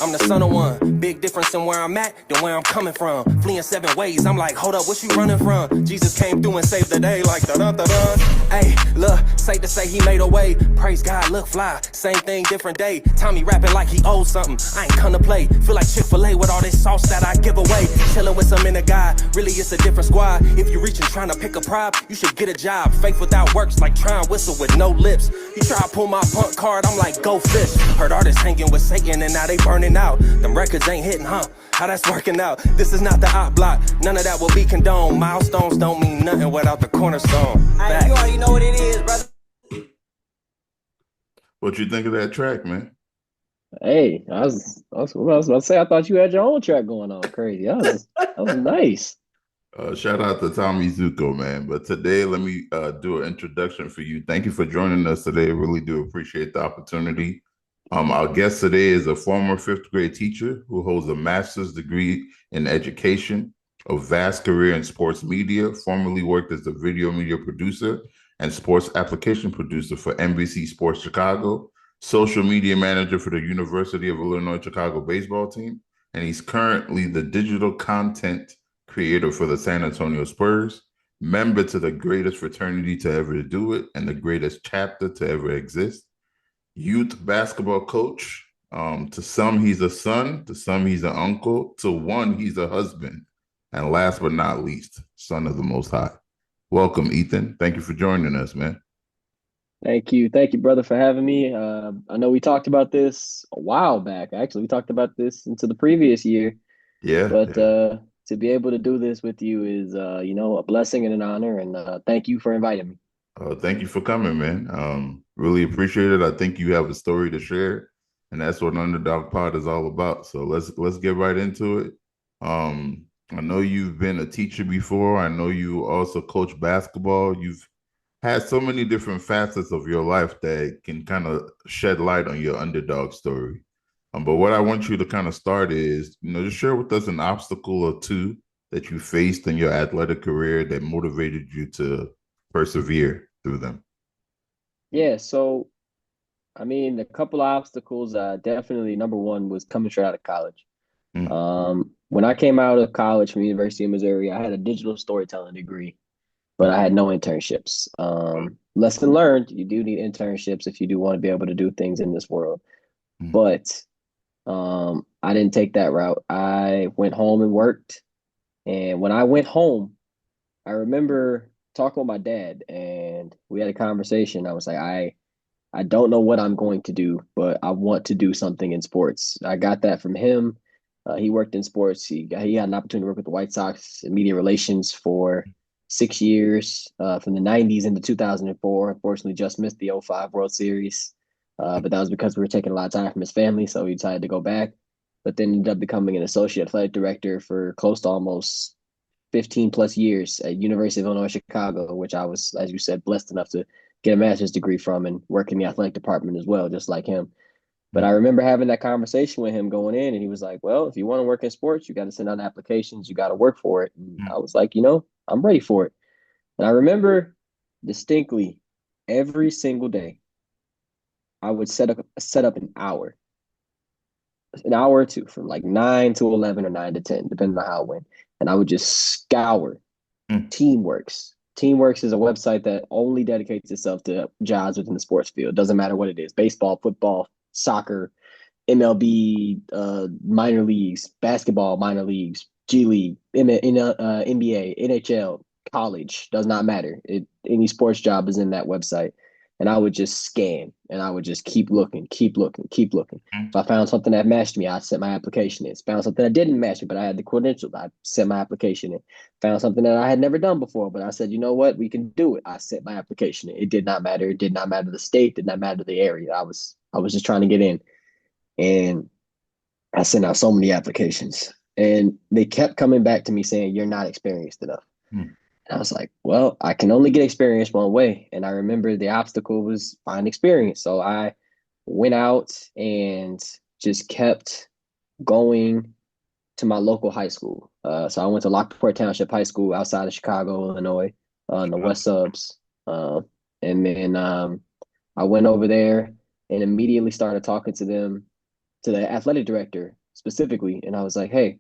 I'm the son of one. Big difference in where I'm at than where I'm coming from. Fleeing 7 ways. I'm like, hold up, what you running from? Jesus came through and saved the day like da-da-da-da. Hey, look, safe to say he made a way. Praise God, look fly. Same thing, different day. Tommy rapping like he owes something. I ain't come to play. Feel like Chick-fil-A with all this sauce that I give away. Chilling with some inner guy. Really, it's a different squad. If you reaching trying to pick a prop, you should get a job. Faith without works like trying whistle with no lips. You try to pull my punk card, I'm like, go fish. Heard artists hanging with Satan and now they burning out. Them records ain't hitting, huh? How that's working out? This is not the op block. None of that will be condoned. Milestones don't mean nothing without the cornerstone. Hey, you already know what it is, brother. What you think of that track, man? Hey, I was about to say, I thought you had your own track going on. Crazy. That was nice. Shout out to Tommy Zuko, man. But today, let me do an introduction for you. Thank you for joining us today. I really do appreciate the opportunity. Our guest today is a former fifth grade teacher who holds a master's degree in education, a vast career in sports media, formerly worked as a video media producer and sports application producer for NBC Sports Chicago, social media manager for the University of Illinois Chicago baseball team, and he's currently the digital content creator for the San Antonio Spurs, member to the greatest fraternity to ever do it and the greatest chapter to ever exist, youth basketball coach. To some, he's a son. To some, he's an uncle. To one, he's a husband. And last but not least, son of the Most High. Welcome, Ethan. Thank you for joining us, man. Thank you, brother, for having me. I know we talked about this a while back. Actually, we talked about this into the previous year. Yeah. But to be able to do this with you is, a blessing and an honor. And thank you for inviting me. Thank you for coming, man. Really appreciate it. I think you have a story to share, and that's what Underdog Pod is all about. So let's get right into it. I know you've been a teacher before. I know you also coach basketball. You've had so many different facets of your life that can kind of shed light on your underdog story. But what I want you to kind of start is, just share with us an obstacle or two that you faced in your athletic career that motivated you to persevere through them. Yeah, so a couple of obstacles. Definitely number one was coming straight out of college. When I came out of college from University of Missouri, I had a digital storytelling degree, but I had no internships. Lesson learned: you do need internships if you do want to be able to do things in this world. But I didn't take that route. I went home and worked, and when I went home, I remember talking with my dad, and we had a conversation. I was like, I don't know what I'm going to do, but I want to do something in sports. I got that from him. He worked in sports. He had an opportunity to work with the White Sox in media relations for 6 years, from the 90s into 2004. Unfortunately, just missed the '05 World Series. But that was because we were taking a lot of time from his family, so he decided to go back. But then ended up becoming an associate athletic director for close to almost 15 plus years at University of Illinois Chicago, which I was, as you said, blessed enough to get a master's degree from and work in the athletic department as well, just like him. But I remember having that conversation with him going in, and he was like, well, if you want to work in sports, you got to send out applications, you got to work for it. And I was like, I'm ready for it. And I remember distinctly every single day, I would set up an hour or two, from like 9 to 11 or 9 to 10, depending on how it went. And I would just scour Teamworks. Teamworks is a website that only dedicates itself to jobs within the sports field. Doesn't matter what it is: baseball, football, soccer, MLB, minor leagues, basketball, minor leagues, G League, NBA, NHL, college. Does not matter. Any sports job is in that website. And I would just scan, and I would just keep looking. If I found something that matched me, I sent my application in. Found something that didn't match me, but I had the credentials, I sent my application in. Found something that I had never done before, but I said, you know what, we can do it. I sent my application in. It did not matter. It did not matter the state, did not matter the area. I was just trying to get in. And I sent out so many applications, and they kept coming back to me saying, you're not experienced enough. I was like, well, I can only get experience one way. And I remember the obstacle was find experience. So I went out and just kept going to my local high school. So I went to Lockport Township High School outside of Chicago, Illinois, in the West Subs. And then I went over there and immediately started talking to them, to the athletic director specifically, and I was like, "Hey,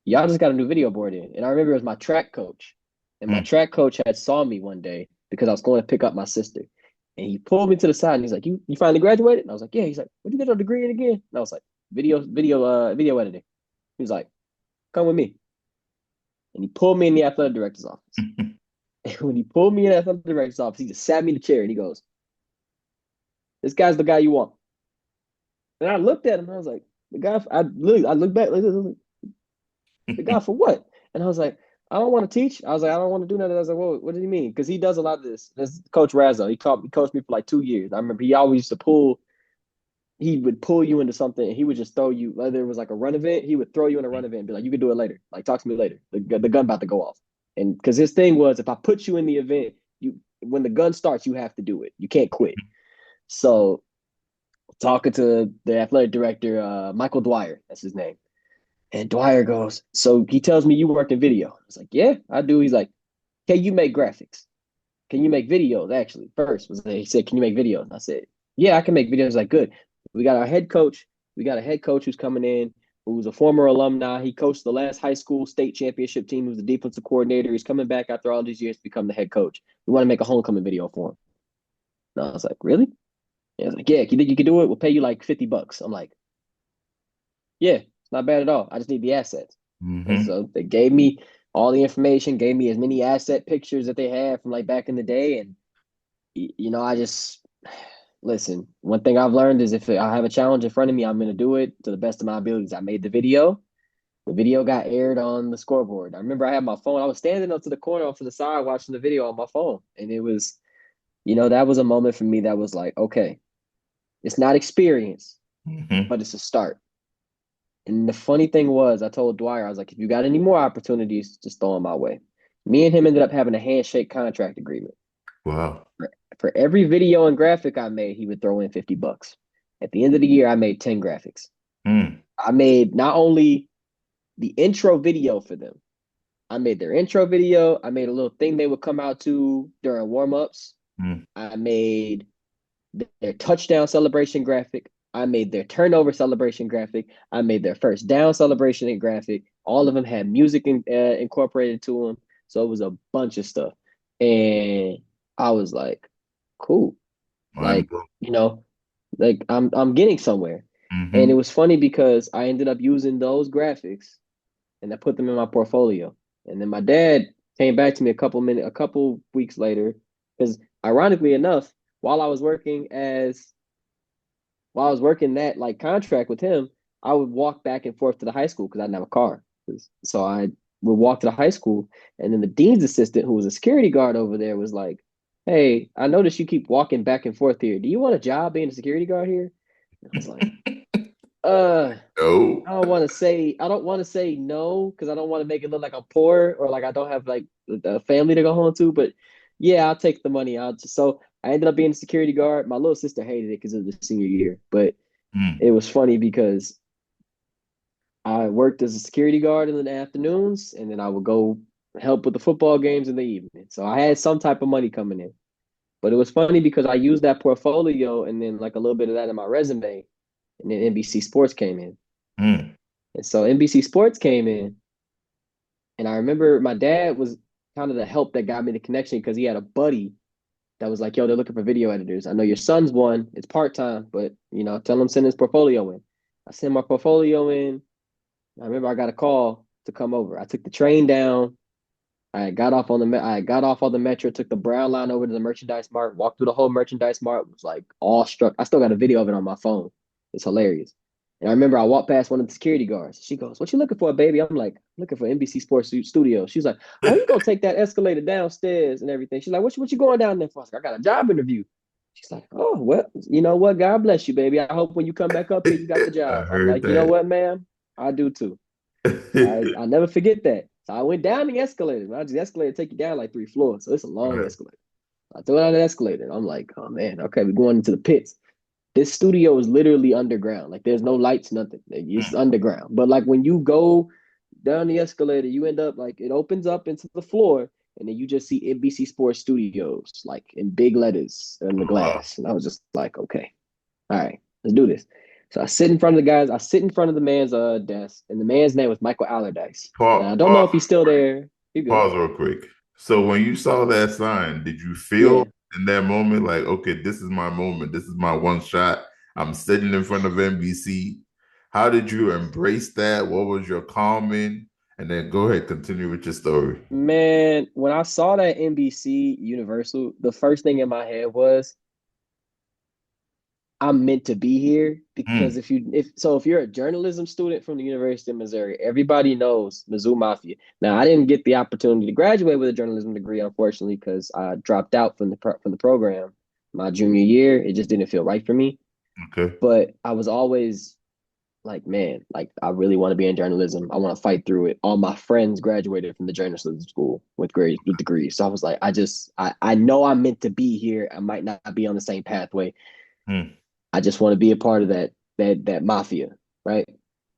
y'all just got a new video board in." And I remember it was my track coach, and my track coach had saw me one day because I was going to pick up my sister, and he pulled me to the side and he's like, "You finally graduated?" And I was like, "Yeah." He's like, "What did you get your degree in again?" And I was like, "Video editing." He was like, "Come with me," and he pulled me in the athletic director's office. And when he pulled me in the athletic director's office, he just sat me in the chair and he goes, "This guy's the guy you want." And I looked at him and I was like, "The guy." I looked back like this. The guy for what? And I was like, "I don't want to teach." I was like, "I don't want to do nothing." I was like, "Well, what does he mean?" Because he does a lot of this. This Coach Razzo. He coached me for like 2 years. I remember he always used to pull. He would pull you into something, and he would just throw you. Whether it was like a run event, he would throw you in a run event and be like, "You can do it later. Like, talk to me later. The gun about to go off." And because his thing was, if I put you in the event, when the gun starts, you have to do it. You can't quit. So talking to the athletic director, Michael Dwyer, that's his name. And Dwyer goes, "So he tells me you work in video." I was like, "Yeah, I do." He's like, "Can you make graphics? Can you make videos?" Actually, first he said, "Can you make videos?" I said, "Yeah, I can make videos." Like, good. We got our head coach. We got a head coach who's coming in, who's a former alumni. He coached the last high school state championship team. He was the defensive coordinator. He's coming back after all these years to become the head coach. We want to make a homecoming video for him. And I was like, "Really?" And I was like, "Yeah, you think you can do it? We'll pay you like $50." I'm like, "Yeah, it's not bad at all. I just need the assets." And so they gave me all the information, gave me as many asset pictures that they had from like back in the day. And, I just listen. One thing I've learned is if I have a challenge in front of me, I'm going to do it to the best of my abilities. I made the video. The video got aired on the scoreboard. I remember I had my phone. I was standing up to the corner off to the side watching the video on my phone. And it was, that was a moment for me that was like, okay, it's not experience, but it's a start. And the funny thing was, I told Dwyer, I was like, if you got any more opportunities, just throw them my way. Me and him ended up having a handshake contract agreement. Wow. For every video and graphic I made, he would throw in $50. At the end of the year, I made 10 graphics. I made not only the intro video for them, I made their intro video. I made a little thing they would come out to during warm-ups. I made their touchdown celebration graphic. I made their turnover celebration graphic. I made their first down celebration graphic. All of them had music incorporated to them. So it was a bunch of stuff. And I was like, cool. Like, like I'm getting somewhere. And it was funny because I ended up using those graphics and I put them in my portfolio. And then my dad came back to me a couple weeks later, because ironically enough, while I was working that like contract with him, I would walk back and forth to the high school because I didn't have a car. So I would walk to the high school, and then the dean's assistant, who was a security guard over there, was like, "Hey, I noticed you keep walking back and forth here. Do you want a job being a security guard here?" And I was like, No. I don't want to say no because I don't want to make it look like I'm poor or like I don't have like a family to go home to. But yeah, I'll take the money. So I ended up being a security guard. My little sister hated it because it was the senior year, but it was funny because I worked as a security guard in the afternoons, and then I would go help with the football games in the evening. So I had some type of money coming in. But it was funny because I used that portfolio and then like a little bit of that in my resume, and then NBC Sports came in. And so NBC Sports came in, and I remember my dad was kind of the help that got me the connection because he had a buddy that was like, "Yo, they're looking for video editors. I know your son's one. It's part-time, but tell him send his portfolio in." I sent my portfolio in. I remember I got a call to come over. I took the train down. I got off on the metro, took the Brown line over to the merchandise mart, walked through the whole merchandise mart, was like all struck. I still got a video of it on my phone. It's hilarious. And I remember I walked past one of the security guards. She goes, "What you looking for, baby?" I'm like, "Looking for NBC Sports Studio." She's like, "Oh, you gonna take that escalator downstairs and everything?" She's like, "What you going down there for?" I was like, "I got a job interview." She's like, "Oh, well, you know what? God bless you, baby. I hope when you come back up here, you got the I job." I'm heard like, "You know that. what, ma'am? I do too." I never forget that. So I went down the escalator. The escalator take you down like 3 floors, so it's a long Right. escalator. I threw it on the escalator, and I'm like, "Oh man, okay, we're going into the pits." This studio is literally underground. Like there's no lights, nothing. Like, it's underground. But like when you go down the escalator, you end up like it opens up into the floor, and then you just see NBC Sports Studios like in big letters in the Wow. glass. And I was just like, okay, all right, let's do this. So I sit in front of the guys. I sit in front of the man's desk, and the man's name was Michael Allardyce. Now I don't know Pause, if he's still there. You good? pause real quick. So when you saw that sign, did you feel Yeah, in that moment like, okay, this is my moment, this is my one shot. I'm sitting in front of NBC. How did you embrace that? What was your calming? And then go ahead, continue with your story. man. When I saw that NBC Universal, the first thing in my head was I'm meant to be here because Mm, if you're a journalism student from the University of Missouri, everybody knows Mizzou Mafia. Now, I didn't get the opportunity to graduate with a journalism degree, unfortunately, because I dropped out from the program my junior year. It just didn't feel right for me. okay. But I was always like, man, like I really want to be in journalism. I want to fight through it. All my friends graduated from the journalism school with grades with degrees. So I was like, I know I'm meant to be here. I might not be on the same pathway. Mm, I just want to be a part of that mafia, right?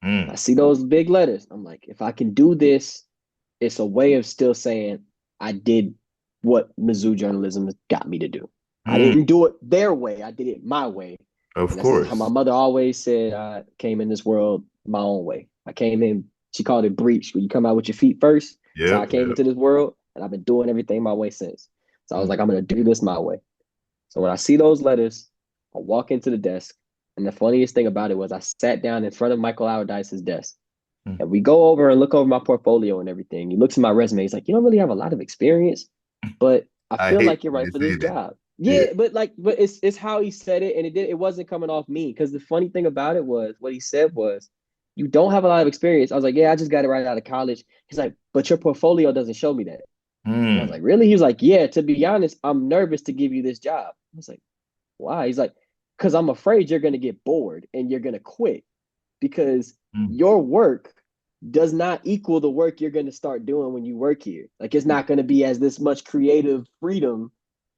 I mm, see those big letters. I'm like, if I can do this, it's a way of still saying I did what Mizzou journalism got me to do. I mm. didn't do it their way. I did it my way. Of And that's how my course. mother always said I came in this world my own way. I came in, she called it breach, where you come out with your feet first. So I Yep, came yep. into this world and I've been doing everything my way since. So I was Mm, like, I'm gonna do this my way. So when I see those letters, I walk into the desk. And the funniest thing about it was I sat down in front of Michael Allardyce's desk. mm. And we go over and look over my portfolio and everything. He looks at my resume. He's like, you don't really have a lot of experience, but I I feel hate like you're when right they for say this that. job. Yeah. Yeah, but it's how he said it, and it wasn't coming off me. Because the funny thing about it was what he said was, you don't have a lot of experience. I was like, yeah, I just got it right out of college. He's like, but your portfolio doesn't show me that. And I was Mm, like, really? He was like, yeah, to be honest, I'm nervous to give you this job. I was like, why? He's like, because I'm afraid you're gonna get bored and you're gonna quit because mm, your work does not equal the work you're gonna start doing when you work here. Like it's not gonna be as this much creative freedom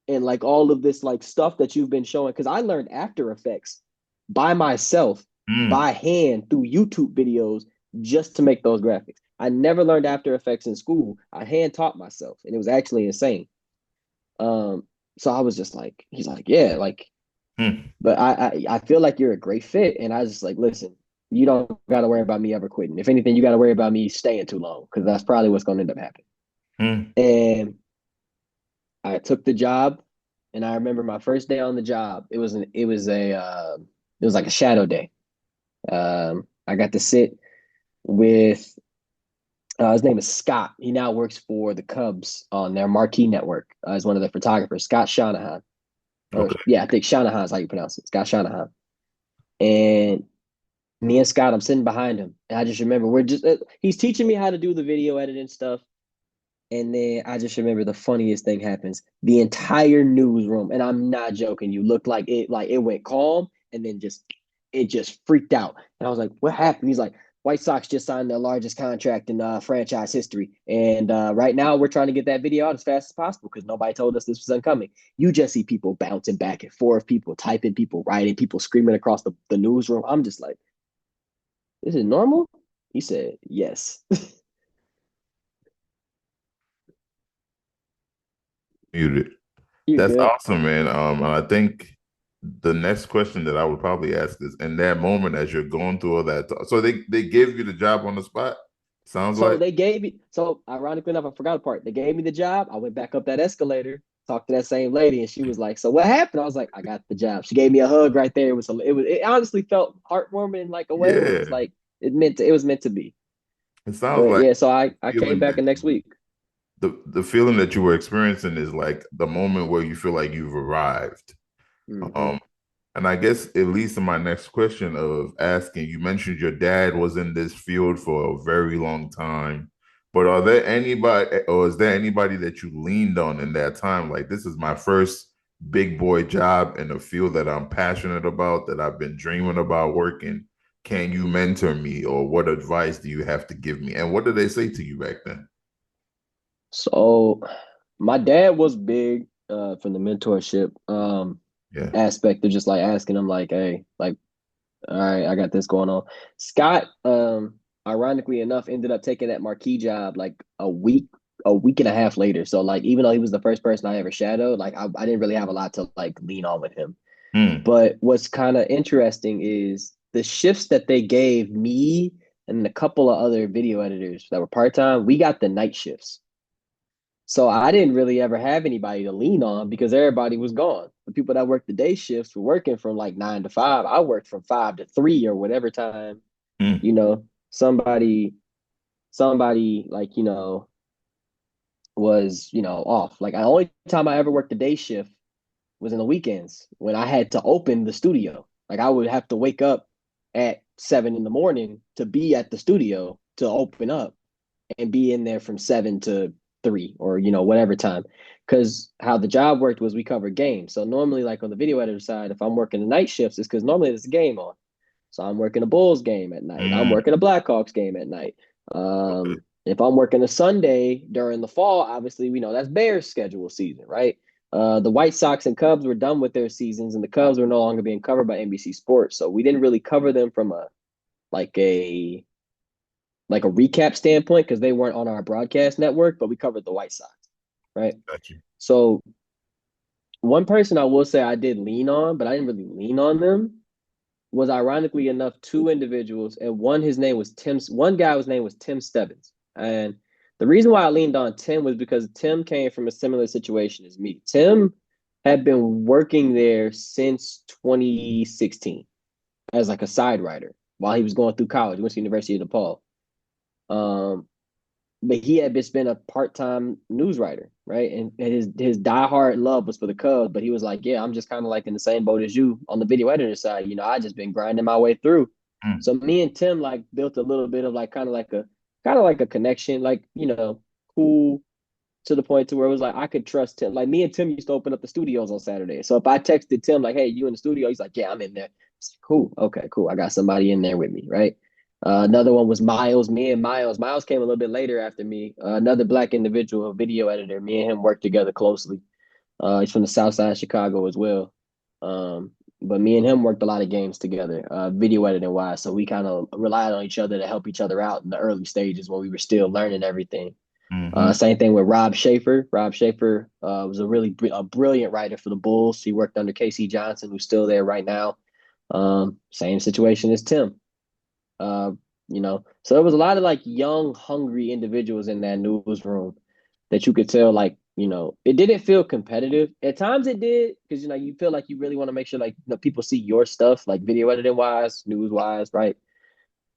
and like all of this like stuff that you've been showing. Because I learned After Effects by myself, mm. by hand through YouTube videos just to make those graphics. I never learned After Effects in school. I hand taught myself, and it was actually insane. Um, so I was just like, he's like, yeah, like Hmm. but I feel like you're a great fit. And I was just like, listen, you don't got to worry about me ever quitting. If anything, you got to worry about me staying too long because that's probably what's going to end up happening. Hmm. And I took the job, and I remember my first day on the job. It was like a shadow day. I got to sit with his name is Scott. He now works for the Cubs on their marquee network as one of the photographers, Scott Shanahan. Or Okay. yeah, I think Shanahan is how you pronounce it, Scott Shanahan. And me and Scott, I'm sitting behind him, and I just remember he's teaching me how to do the video editing stuff. And then I just remember the funniest thing happens. The entire newsroom, and I'm not joking, you looked like it went calm and then it just freaked out. And I was like, what happened? He's like, White Sox just signed their largest contract in franchise history. And right now we're trying to get that video out as fast as possible because nobody told us this was incoming. You just see people bouncing back and forth, people typing, people writing, people screaming across the newsroom. I'm just like, is it normal? He said, yes. Muted. You're That's good. awesome, man. And I think the next question that I would probably ask is in that moment as you're going through all that. So they gave you the job on the spot? Sounds So like. they gave me, so ironically enough, I forgot a part. They gave me the job. I went back up that escalator, talked to that same lady, and she was like, so what happened? I was like, I got the job. She gave me a hug right there. It honestly felt heartwarming in like a way. It was Yeah. like, it was meant to be. It sounds But like yeah, so I came feeling back that the next week. the feeling that you were experiencing is like the moment where you feel like you've arrived. Hmm. Um, and I guess it leads to my next question of asking, you mentioned your dad was in this field for a very long time, but are there anybody or is there anybody that you leaned on in that time? Like, this is my first big boy job in a field that I'm passionate about, that I've been dreaming about working. Can you mentor me, or what advice do you have to give me? And what did they say to you back then? So my dad was big from the mentorship Yeah. aspect of just like asking him like, hey, like, all right, I got this going on. Scott, ironically enough, ended up taking that marquee job like a week and a half later. So like, even though he was the first person I ever shadowed, like I didn't really have a lot to like lean on with him. Hmm. But what's kind of interesting is the shifts that they gave me and a couple of other video editors that were part-time, we got the night shifts. So I didn't really ever have anybody to lean on because everybody was gone. The people that worked the day shifts were working from like 9 to 5. I worked from 5 to 3 or whatever time, Mm. somebody like, was, off. Like the only time I ever worked the day shift was in the weekends when I had to open the studio. Like I would have to wake up at 7 in the morning to be at the studio to open up and be in there from 7 to 3 or whatever time. Because how the job worked was we covered games. So normally, like on the video editor side, if I'm working the night shifts, it's because normally there's a game on. So I'm working a Bulls game at night. I'm Mm. working a Blackhawks game at night. Okay. If I'm working a Sunday during the fall, obviously we know that's Bears schedule season, right? The White Sox and Cubs were done with their seasons, and the Cubs were no longer being covered by NBC Sports. So we didn't really cover them from a like a like a recap standpoint because they weren't on our broadcast network, but we covered the White Sox, right? Got you. So one person I will say I did lean on, but I didn't really lean on them, was ironically enough two individuals, and his name was Tim. One guy, his name was Tim Stebbins, and the reason why I leaned on Tim was because Tim came from a similar situation as me. Tim had been working there since 2016 as like a side writer while he was going through college. He went to the University of DePaul. But he had just been a part-time news writer, right? And his diehard love was for the Cubs, but he was like, yeah, I'm just kind of like in the same boat as you on the video editor side. I just been grinding my way through. Mm. So me and Tim like built a little bit of like kind of like a connection, like, cool to the point to where it was like I could trust Tim. Like me and Tim used to open up the studios on Saturday. So if I texted Tim like, hey, you in the studio? He's like, yeah, I'm in there. It's like, cool. Okay, cool. I got somebody in there with me, right? Another one was Miles. Me and Miles. Miles came a little bit later after me. Another black individual, a video editor. Me and him worked together closely. He's from the South Side of Chicago as well. But me and him worked a lot of games together, video editing wise. So we kind of relied on each other to help each other out in the early stages when we were still learning everything. Mm-hmm. Same thing with Rob Schaefer. Rob Schaefer was a brilliant writer for the Bulls. He worked under Casey Johnson, who's still there right now. Same situation as Tim. So there was a lot of like young, hungry individuals in that newsroom that you could tell, like, it didn't feel competitive. At times it did, because you feel like you really want to make sure like people see your stuff, like video editing wise, news wise, right?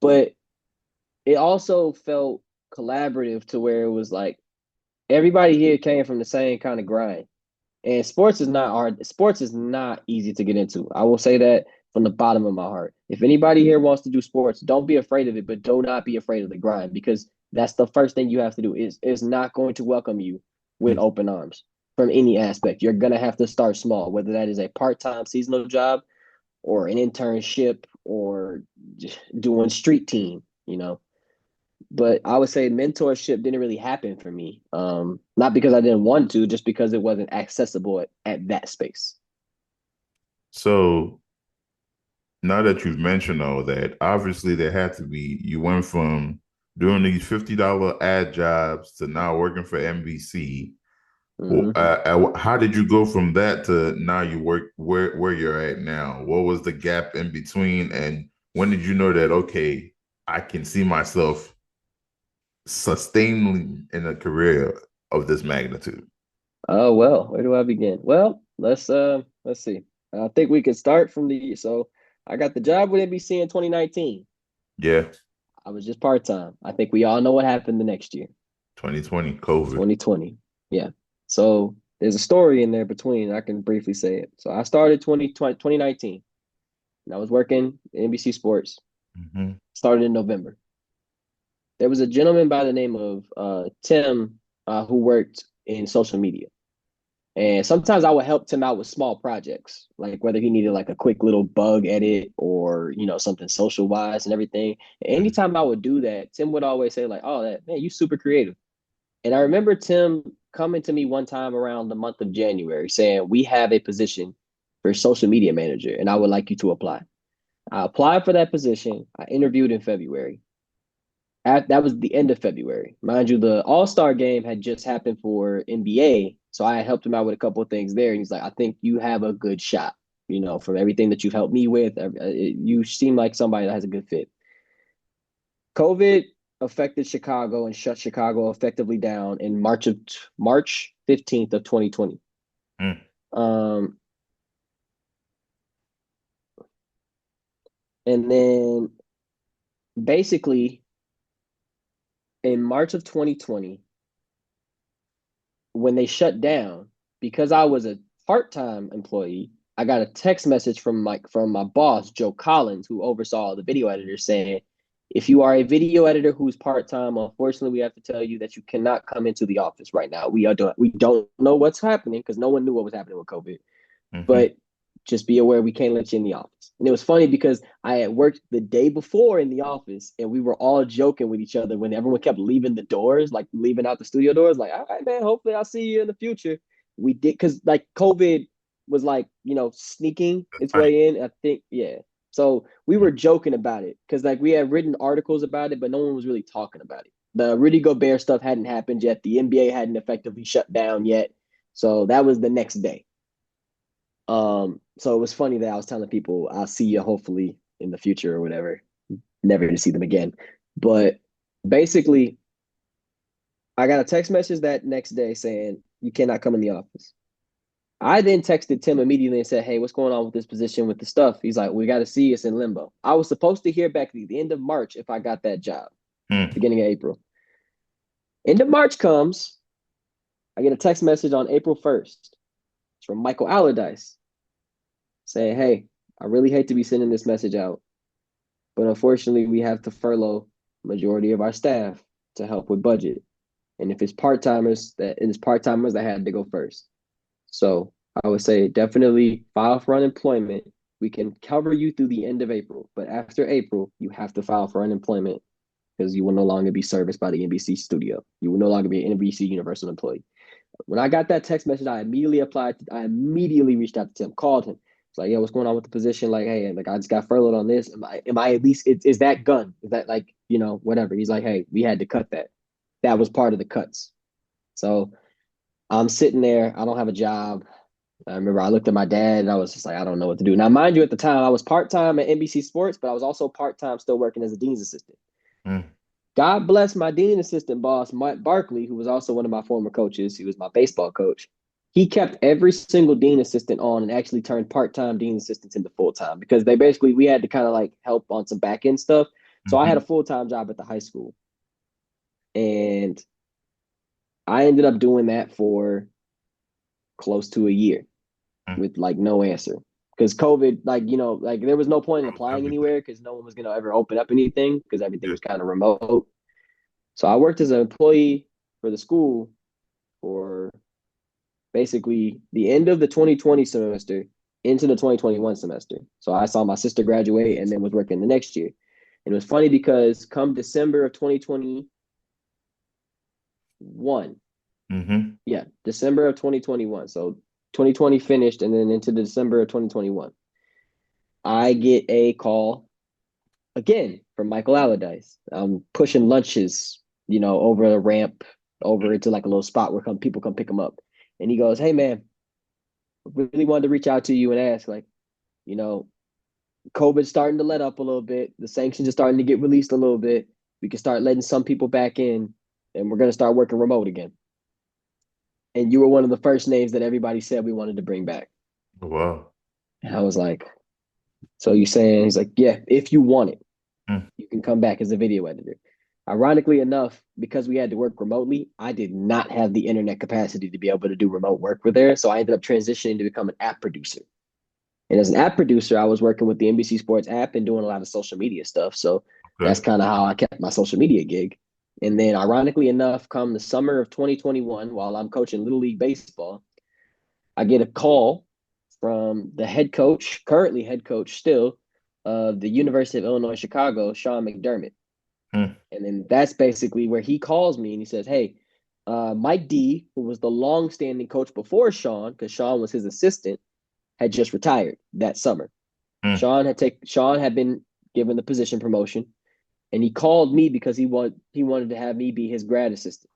But it also felt collaborative to where it was like everybody here came from the same kind of grind. And sports is not hard. Sports is not easy to get into. I will say that from the bottom of my heart. If anybody here wants to do sports, don't be afraid of it, but do not be afraid of the grind, because that's the first thing you have to do. Is not going to welcome you with open arms from any aspect. You're gonna have to start small, whether that is a part-time seasonal job or an internship or just doing street team. But I would say mentorship didn't really happen for me. Not because I didn't want to, just because it wasn't accessible at that space. So now that you've mentioned all that, obviously there had to be, you went from doing these $50 ad jobs to now working for NBC. How did you go from that to now you work where you're at now? What was the gap in between? And when did you know that, okay, I can see myself sustaining in a career of this magnitude? Oh, well, where do I begin? Well, let's see. I think we could start from so I got the job with NBC in 2019. Yeah. I was just part-time. I think we all know what happened the next year. 2020, COVID. 2020. Yeah. So there's a story in there between. I can briefly say it. So I started 2019. And I was working at NBC Sports. Mm-hmm. Started in November. There was a gentleman by the name of Tim who worked in social media. And sometimes I would help Tim out with small projects, like whether he needed like a quick little bug edit or, something social wise and everything. And anytime I would do that, Tim would always say like, oh, man, you super creative. And I remember Tim coming to me one time around the month of January saying, we have a position for social media manager, and I would like you to apply. I applied for that position. I interviewed in February. That was the end of February. Mind you, the All-Star game had just happened for NBA. So I helped him out with a couple of things there. And he's like, I think you have a good shot. from everything that you've helped me with. You seem like somebody that has a good fit. COVID affected Chicago and shut Chicago effectively down in March 15th of 2020. Mm. And then basically in March of 2020, when they shut down, because I was a part-time employee, I got a text message from my boss, Joe Collins, who oversaw the video editors, saying, if you are a video editor who's part-time, unfortunately, we have to tell you that you cannot come into the office right now. We don't know what's happening because no one knew what was happening with COVID. Mm-hmm. But just be aware we can't let you in the office. And it was funny because I had worked the day before in the office and we were all joking with each other when everyone kept leaving the doors, like leaving out the studio doors, like, all right, man, hopefully I'll see you in the future. We did, because like COVID was like, sneaking its Right. way in. I think, yeah. So we were joking about it because like we had written articles about it, but no one was really talking about it. The Rudy Gobert stuff hadn't happened yet. The NBA hadn't effectively shut down yet. So that was the next day. So it was funny that I was telling people I'll see you hopefully in the future or whatever, never to see them again. But basically, I got a text message that next day saying you cannot come in the office. I then texted Tim immediately and said, hey, what's going on with this position with the stuff? He's like, we got to see us in limbo. I was supposed to hear back at the end of March if I got that job, beginning of April. End of March comes. I get a text message on April 1st. It's from Michael Allardyce saying, hey, I really hate to be sending this message out, but unfortunately, we have to furlough majority of our staff to help with budget. And if it's part-timers, that had to go first. So I would say definitely file for unemployment. We can cover you through the end of April, but after April, you have to file for unemployment because you will no longer be serviced by the NBC studio. You will no longer be an NBC Universal employee. When I got that text message, I immediately reached out to Tim, called him. It's like, yo, what's going on with the position? Like, hey, like I just got furloughed on this. Am I at least, is that gun? Is that like, whatever? He's like, hey, we had to cut that. That was part of the cuts. So I'm sitting there. I don't have a job. I remember I looked at my dad and I was just like, I don't know what to do. Now, mind you, at the time, I was part-time at NBC Sports, but I was also part-time still working as a dean's assistant. God bless my dean assistant boss, Mike Barkley, who was also one of my former coaches. He was my baseball coach. He kept every single dean assistant on and actually turned part-time dean assistants into full-time because we had to kind of like help on some back-end stuff. So I had a full-time job at the high school. And I ended up doing that for close to a year with like no answer. Because COVID, like there was no point in applying anywhere because no one was going to ever open up anything because everything was kind of remote. So I worked as an employee for the school for basically the end of the 2020 semester into the 2021 semester. So I saw my sister graduate and then was working the next year. And it was funny because come December of 2021, December of 2021. So 2020 finished and then into December of 2021. I get a call again from Michael Allardyce. I'm pushing lunches, over a ramp over into like a little spot where people come pick them up. And he goes, hey, man, really wanted to reach out to you and ask, like, COVID's starting to let up a little bit. The sanctions are starting to get released a little bit. We can start letting some people back in and we're going to start working remote again. And you were one of the first names that everybody said we wanted to bring back. Wow. And I was like, so you saying? He's like, yeah, if you want it, you can come back as a video editor. Ironically enough, because we had to work remotely, I did not have the internet capacity to be able to do remote work with there. So I ended up transitioning to become an app producer. And as an app producer, I was working with the NBC Sports app and doing a lot of social media stuff. So that's kind of how I kept my social media gig. And then ironically enough, come the summer of 2021, while I'm coaching Little League Baseball, I get a call from the head coach, currently head coach still, of the University of Illinois, Chicago, Sean McDermott. And then that's basically where he calls me and he says, hey, Mike D, who was the long-standing coach before Sean, because Sean was his assistant, had just retired that summer. Sean had been given the position promotion, and he called me because he wanted to have me be his grad assistant.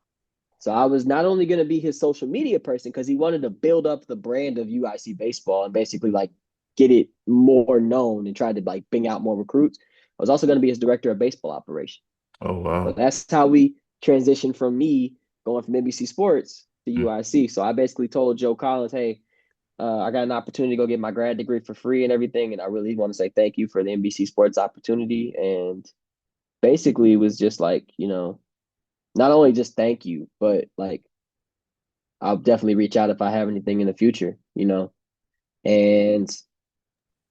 So I was not only going to be his social media person because he wanted to build up the brand of UIC baseball and basically like get it more known and tried to like bring out more recruits. I was also going to be his director of baseball operation. Oh So wow. that's how we transitioned from me going from NBC Sports to Mm. UIC. So I basically told Joe Collins, hey, I got an opportunity to go get my grad degree for free and everything. And I really want to say thank you for the NBC Sports opportunity. And basically, it was just like, not only just thank you, but like, I'll definitely reach out if I have anything in the future. And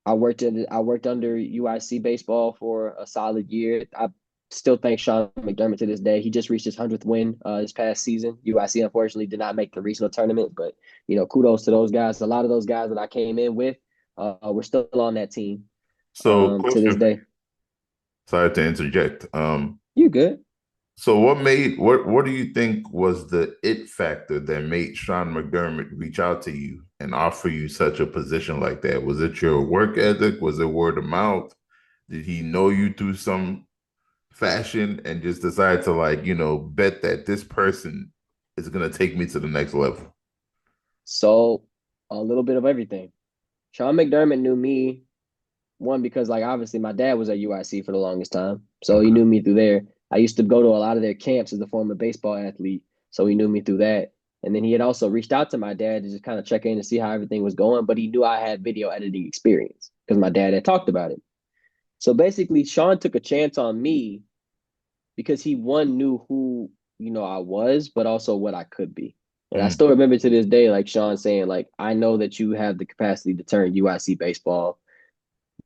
I worked under UIC baseball for a solid year. I still thank Sean McDermott to this day. He just reached his 100th win this past season. UIC unfortunately did not make the regional tournament, but kudos to those guys. A lot of those guys that I came in with were still on that team So to this question for you. day. Sorry to interject. You good? So what do you think was the it factor that made Sean McDermott reach out to you and offer you such a position like that? Was it your work ethic? Was it word of mouth? Did he know you through some fashion and just decide to bet that this person is gonna take me to the next level? So a little bit of everything. Sean McDermott knew me one because like obviously my dad was at UIC for the longest time, so he Okay. knew me through there. I used to go to a lot of their camps as a former baseball athlete, so he knew me through that. And then he had also reached out to my dad to just kind of check in to see how everything was going, but he knew I had video editing experience because my dad had talked about it. So basically, Sean took a chance on me because he one knew who I was, but also what I could be. And I Mm, still remember to this day, like Sean saying, like, I know that you have the capacity to turn UIC baseball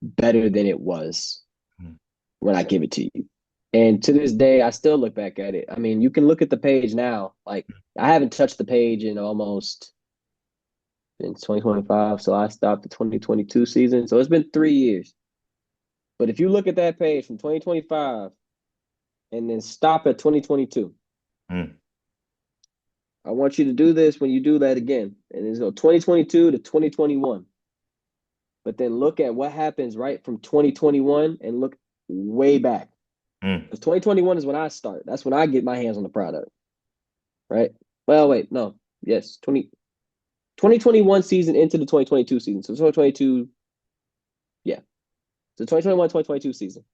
better than it was mm. when I give it to you. And to this day, I still look back at it. I mean, you can look at the page now. Like, I haven't touched the page in almost in 2025. So I stopped the 2022 season. So it's been 3 years. But if you look at that page from 2025 and then stop at 2022, Mm. I want you to do this when you do that again. And it's 2022 to 2021. But then look at what happens right from 2021 and look way back. Mm. Because 2021 is when I start. That's when I get my hands on the product, right? Well, wait, no. Yes, 2021 season into the 2022 season. So 2022, yeah. So 2021, 2022 season.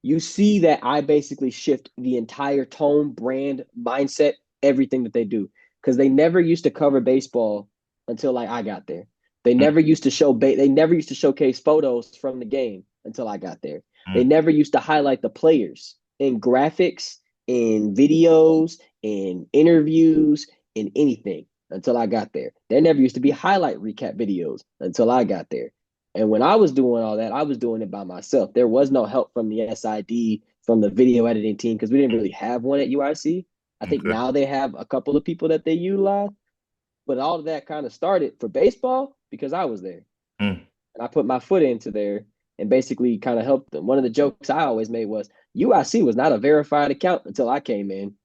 You see that I basically shift the entire tone, brand, mindset, everything that they do. Because they never used to cover baseball until like I got there. They Mm. never used to they never used to showcase photos from the game until I got there. They Mm. never used to highlight the players in graphics, in videos, in interviews, in anything until I got there. There never used to be highlight recap videos until I got there. And when I was doing all that, I was doing it by myself. There was no help from the SID, from the video editing team, because we didn't really have one at UIC. I think Okay. now they have a couple of people that they utilize. But all of that kind of started for baseball because I was there. Mm. And I put my foot into there and basically kind of helped them. One of the jokes I always made was UIC was not a verified account until I came in.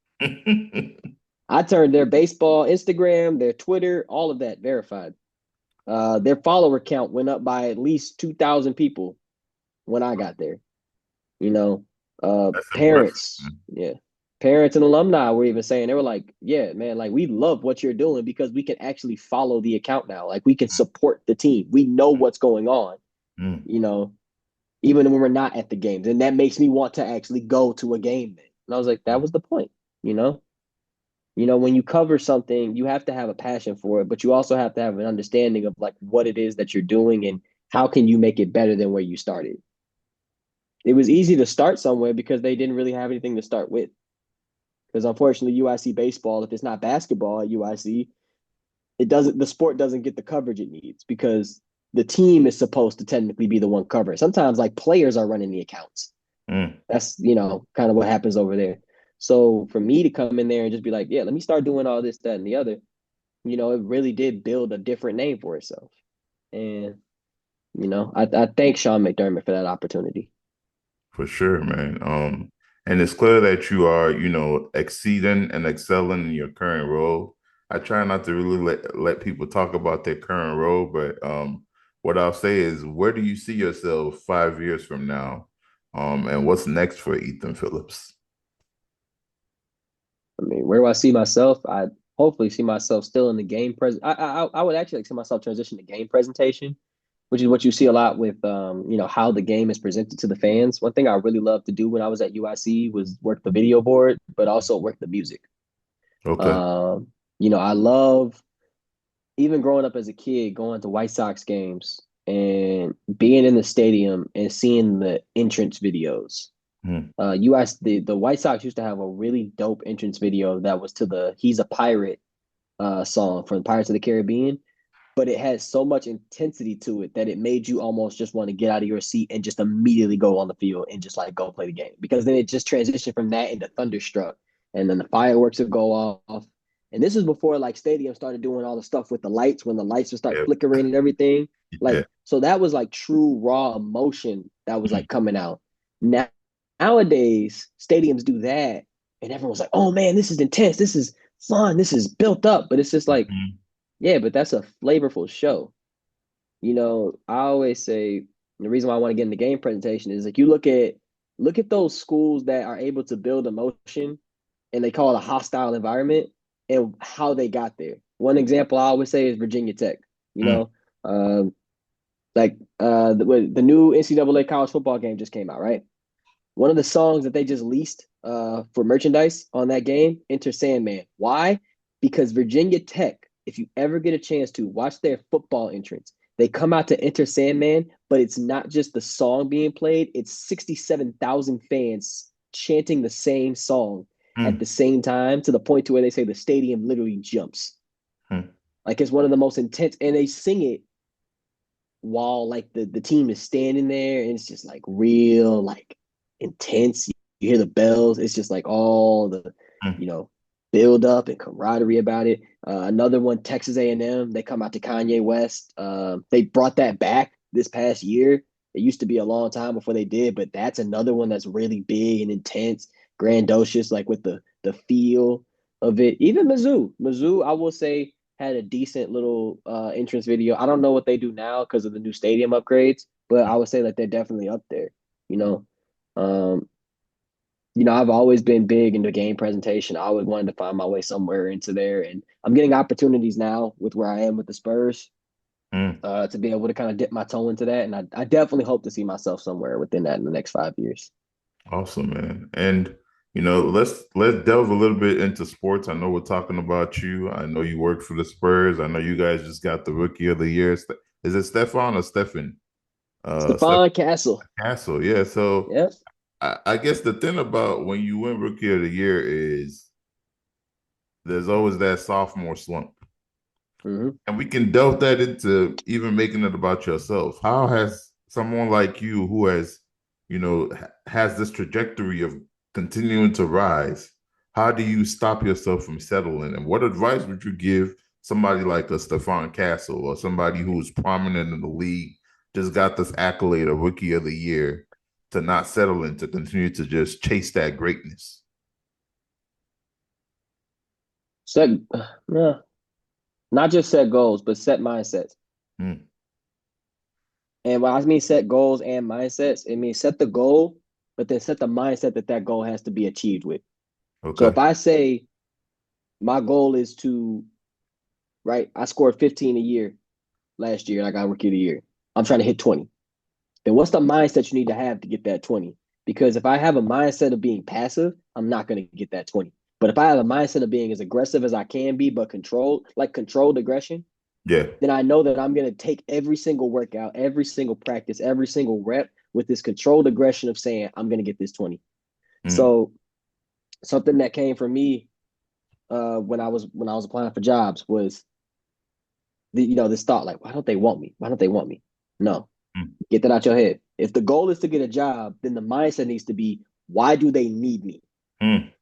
I turned their baseball Instagram, their Twitter, all of that verified. Their follower count went up by at least 2,000 people when I got there. You know, That's impressive, parents, man. yeah, parents and alumni were even saying they were like, "Yeah, man, like we love what you're doing because we can actually follow the account now. Like we can support the team. We know what's going on. Mm. You know, even when we're not at the games, and that makes me want to actually go to a game." Then, and I was like, "That was the point." You know, when you cover something, you have to have a passion for it, but you also have to have an understanding of like what it is that you're doing and how can you make it better than where you started. It was easy to start somewhere because they didn't really have anything to start with. Because unfortunately, UIC baseball, if it's not basketball at UIC, the sport doesn't get the coverage it needs because the team is supposed to technically be the one covering. Sometimes like players are running the accounts. Mm. That's kind of what happens over there. So for me to come in there and just be like, yeah, let me start doing all this, that, and the other, it really did build a different name for itself. And I thank Sean McDermott for that opportunity. For sure, man. And it's clear that you are, exceeding and excelling in your current role. I try not to really let people talk about their current role, but what I'll say is, where do you see yourself 5 years from now? And what's next for Ethan Phillips? I mean, where do I see myself? I hopefully see myself still in the game present. I would actually like see myself transition to game presentation which is what you see a lot with how the game is presented to the fans. One thing I really loved to do when I was at UIC was work the video board, but also work the music. Okay. Um, I love even growing up as a kid, going to White Sox games and being in the stadium and seeing the entrance videos. Mm. The White Sox used to have a really dope entrance video that was to the "He's a Pirate" song from Pirates of the Caribbean, but it had so much intensity to it that it made you almost just want to get out of your seat and just immediately go on the field and just like go play the game, because then it just transitioned from that into Thunderstruck, and then the fireworks would go off. And this was before like stadiums started doing all the stuff with the lights, when the lights would start Yeah. flickering and everything. Yeah. Like, so that was like true raw emotion that was Mm. like coming out. Nowadays, stadiums do that, and everyone's like, "Oh man, this is intense. This is fun. This is built up." But it's just like, Mm. yeah, but that's a flavorful show. I always say the reason why I want to get in the game presentation is like, you look at those schools that are able to build emotion, and they call it a hostile environment, and how they got there. One example I always say is Virginia Tech. You Mm. know, the new NCAA college football game just came out, right? One of the songs that they just leased for merchandise on that game, Enter Sandman. Why? Because Virginia Tech, if you ever get a chance to watch their football entrance, they come out to Enter Sandman, but it's not just the song being played, it's 67,000 fans chanting the same song at Mm. the same time, to the point to where they say the stadium literally jumps. Mm. Like, it's one of the most intense, and they sing it while like the team is standing there, and it's just like real like intense. You hear the bells. It's just like all the Mm. you know build up and camaraderie about it. Another one, Texas A&M. They come out to Kanye West. They brought that back this past year. It used to be a long time before they did, but that's another one that's really big and intense, grandiose, like with the feel of it. Even Mizzou, I will say, had a decent little entrance video. I don't know what they do now because of the new stadium upgrades, but I would say that they're definitely up there. You know, um, I've always been big into game presentation. I always wanted to find my way somewhere into there, and I'm getting opportunities now with where I am with the Spurs Mm. to be able to kind of dip my toe into that, and I definitely hope to see myself somewhere within that in the next 5 years. Awesome, man. And let's delve a little bit into sports. I know we're talking about you. I know you work for the Spurs. I know you guys just got the Rookie of the Year. Is it Stephon or Stephen? Steph Stephon Castle. Castle. Yeah. So Yep. I guess the thing about when you win Rookie of the Year is there's always that sophomore slump. Mm-hmm. And we can delve that into even making it about yourself. How has someone like you who has this trajectory of continuing to rise, how do you stop yourself from settling? And what advice would you give somebody like a Stephon Castle or somebody who's prominent in the league, just got this accolade of Rookie of the Year, to not settle in, to continue to just chase that greatness? Set, not just set goals, but set mindsets. Mm. And when I mean set goals and mindsets, it means set the goal, but then set the mindset that goal has to be achieved with. So Okay. if I say my goal is to, right, I scored 15 a year last year and I got Rookie of the Year. I'm trying to hit 20. Then what's the mindset you need to have to get that 20? Because if I have a mindset of being passive, I'm not going to get that 20. But if I have a mindset of being as aggressive as I can be, but controlled aggression, Yeah. then I know that I'm going to take every single workout, every single practice, every single rep with this controlled aggression of saying, I'm going to get this 20. Mm. So something that came from me when I was applying for jobs was this thought, like, why don't they want me? Why don't they want me? No, Mm. get that out your head. If the goal is to get a job, then the mindset needs to be, why do they need me? Mm.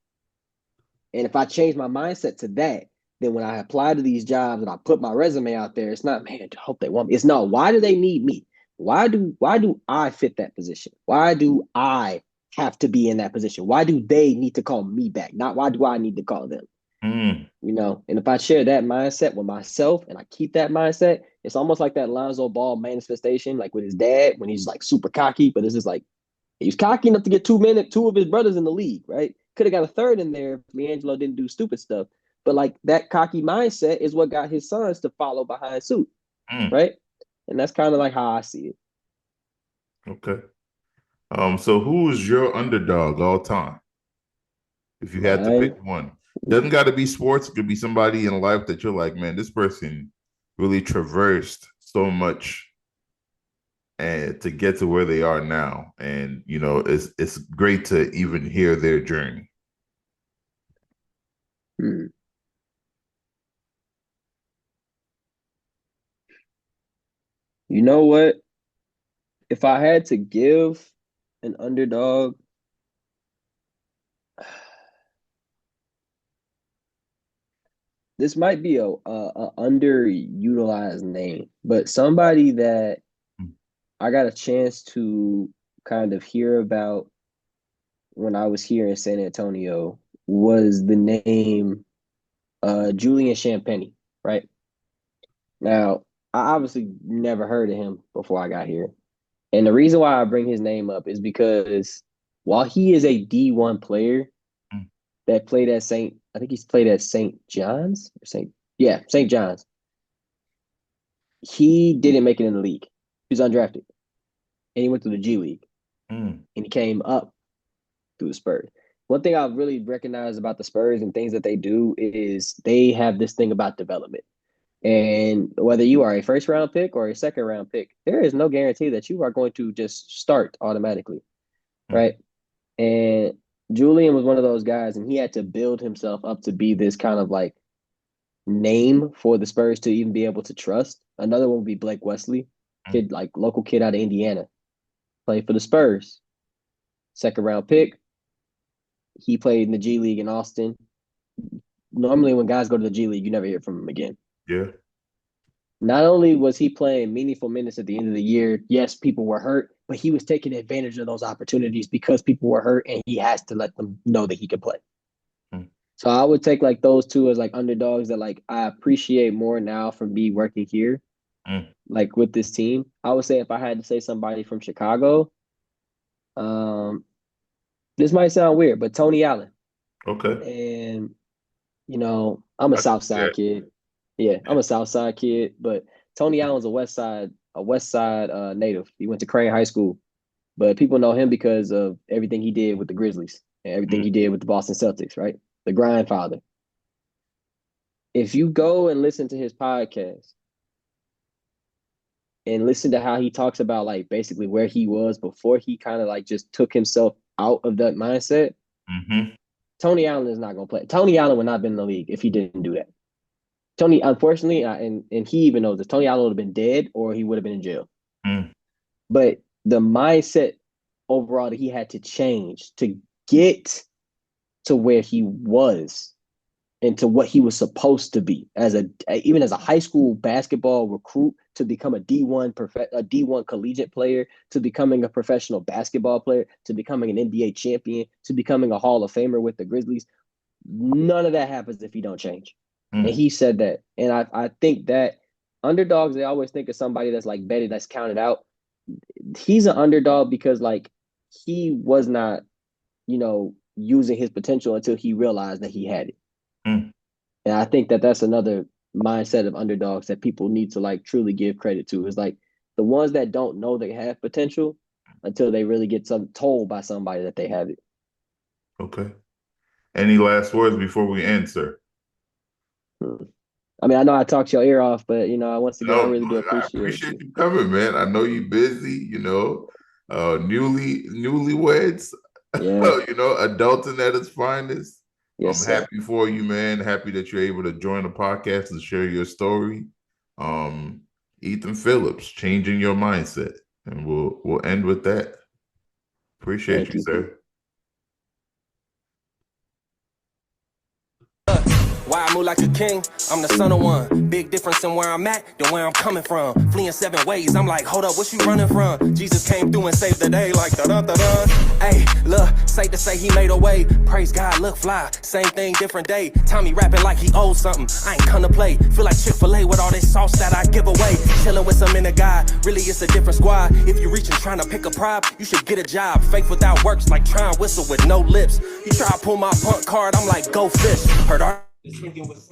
And if I change my mindset to that, then when I apply to these jobs and I put my resume out there, it's not, man, I hope they want me. It's no, why do they need me? Why do I fit that position? Why do I have to be in that position? Why do they need to call me back? Not why do I need to call them? Mm. And if I share that mindset with myself and I keep that mindset, it's almost like that Lonzo Ball manifestation, like with his dad, when he's like super cocky, but it's just like, he was cocky enough to get two of his brothers in the league, right? Could have got a third in there if LiAngelo didn't do stupid stuff. But like that cocky mindset is what got his sons to follow behind suit, Mm. right? And that's kind of like how I see it. Okay. So who is your underdog all time? If you had to pick Mine, one, doesn't got to be sports. It could be somebody in life that you're like, man, this person really traversed so much and to get to where they are now. And you know, it's great to even hear their journey. hmm. You know what? If I had to give an underdog, this might be a underutilized name, but somebody that I got a chance to kind of hear about when I was here in San Antonio was the name Julian Champagny, right? Now, I obviously never heard of him before I got here. And the reason why I bring his name up is because while he is a D1 player Mm. that played at I think he's played at St. John's or St. John's. He didn't make it in the league. He was undrafted. And he went to the G League. Mm. And he came up through the Spurs. One thing I've really recognized about the Spurs and things that they do is they have this thing about development. And whether you are a first round pick or a second round pick, there is no guarantee that you are going to just start automatically, right? And Julian was one of those guys, and he had to build himself up to be this kind of like name for the Spurs to even be able to trust. Another one would be Blake Wesley, kid like local kid out of Indiana, played for the Spurs, second round pick. He played in the G League in Austin. Normally, when guys go to the G League, you never hear from them again. Yeah. Not only was he playing meaningful minutes at the end of the year, yes, people were hurt, but he was taking advantage of those opportunities because people were hurt, and he has to let them know that he can play. Mm. So I would take like those two as like underdogs that like I appreciate more now from me working here, like with this team. I would say if I had to say somebody from Chicago, this might sound weird, but Tony Allen. Okay. And you know, I'm a South Side kid. Yeah, I'm a South Side kid, but Tony Allen's a West Side native. He went to Crane High School, but people know him because of everything he did with the Grizzlies and everything he did with the Boston Celtics, right? The grandfather. If you go and listen to his podcast and listen to how he talks about like basically where he was before he kind of like just took himself out of that mindset, Tony Allen is not going to play. Tony Allen would not have been in the league if he didn't do that. Tony, unfortunately, and he even knows that Tony Allen would have been dead or he would have been in jail. But the mindset overall that he had to change to get to where he was and to what he was supposed to be even as a high school basketball recruit, to become a D1 collegiate player, to becoming a professional basketball player, to becoming an NBA champion, to becoming a Hall of Famer with the Grizzlies. None of that happens if you don't change. And he said that. And I think that underdogs, they always think of somebody that's like betted, that's counted out. He's an underdog because like he was not, using his potential until he realized that he had it. And I think that that's another mindset of underdogs that people need to like truly give credit to, is like the ones that don't know they have potential until they really get told by somebody that they have it. Okay. Any last words before we end, sir? I mean, I know I talked your ear off, but once again, I really do I appreciate you coming, man. I know you're busy, newlyweds, yeah. adulting at its finest. Yes, I'm sir. happy for you, man. Happy that you're able to join the podcast and share your story. Ethan Phillips, changing your mindset. And we'll end with that. Appreciate you, sir. Why I move like a king, I'm the son of one. Big difference in where I'm at than where I'm coming from. Fleeing 7 ways, I'm like, hold up, what you running from? Jesus came through and saved the day like da-da-da-da. Hey, look, safe to say he made a way. Praise God, look fly, same thing, different day. Tommy rapping like he owes something, I ain't come to play. Feel like Chick-fil-A with all this sauce that I give away. Chilling with some inner guy, really it's a different squad. If you reaching trying to pick a prop, you should get a job. Faith without works like trying whistle with no lips. You try to pull my punk card, I'm like, go fish. Heard our this nigga was